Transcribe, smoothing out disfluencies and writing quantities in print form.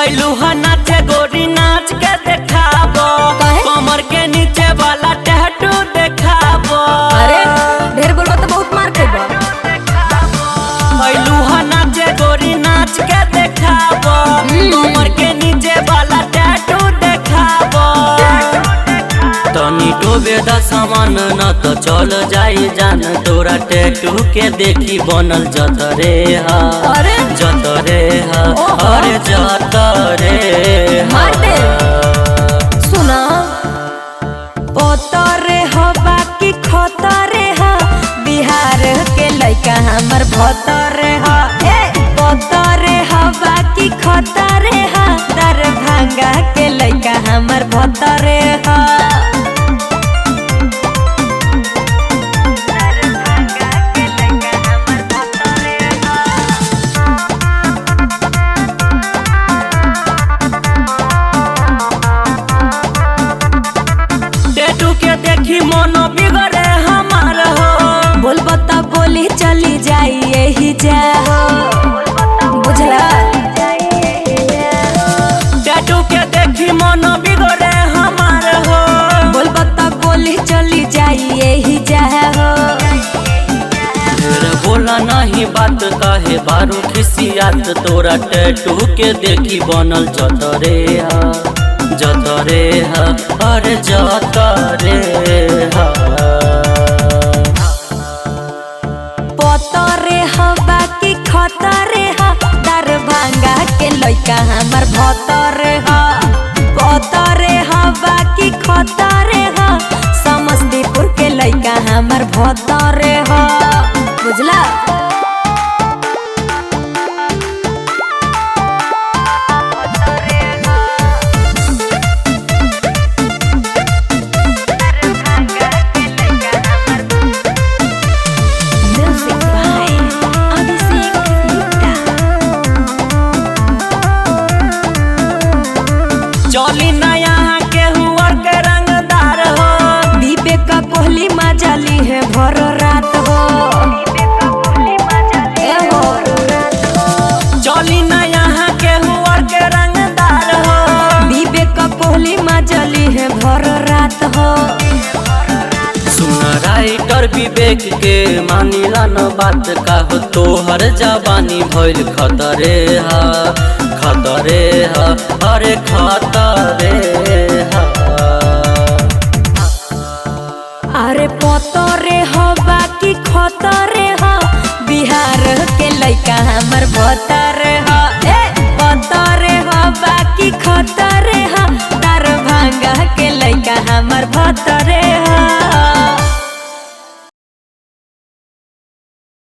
ऐलू हा नाचे गोरी नाच के देखाबो, कमर के नीचे वाला टैटू देखाबो। अरे ढेर बोलबा तो बहुत मार खइबा। ऐलू हा नाचे गोरी नाच के देखाबो, कमर के नीचे वाला टैटू देखाबो। तनी डोबे दा सामान न तो चल जाई जान, तोरा टैटू के देखी बनल जतरे हा, जतरे हा, अरे जतरे हा। सुना पोतरे हवा की खतरे हा, बिहार के लइका हमर भतरे हा। पोतरे हवा की खतरे हा, दरभंगा के लइका हमर भतरे हा। टैटू के देखी मनो बिगड़े हमार हो, बोल बता बोली चली जाई यही जा हो, बुझला। टैटू के देखी मनो बिगड़े हमार हो, बोल बता बोली चली जाई यही जा हो। ढेर बोला नहीं बात काहे बारू खिसियात, तोरा टैटू के देखी बनल जतरे हा, जतरे हा, अरे जतरे हा। पोतरे हवा की खतरे हा, दरभंगा के लइका हमर भतरे हा। पोतरे हवा की खतरे हा, समस्तीपुर के लइका हमर भतरे हा, बुझला। चली ना यहाँ के हुआ के रंगदार हो, विवेक का कोहली मजाली है भर रात हो। चली ना यहाँ के हुआ के रंगदार हो, विवेक का कोहली मजाली है भर रात हो। सुन राइटर विवेक के मानिला न बात का हो, तोहर जवानी भइल खतरे हा, खतरे हा, अरे खतरे हा। अरे पोतरे हवा की खतरे हा, बिहार के लइका हमर भतरे हा। पोतरे हवा की खतरे हा, दरभंगा के लइका हमर भतरे हा।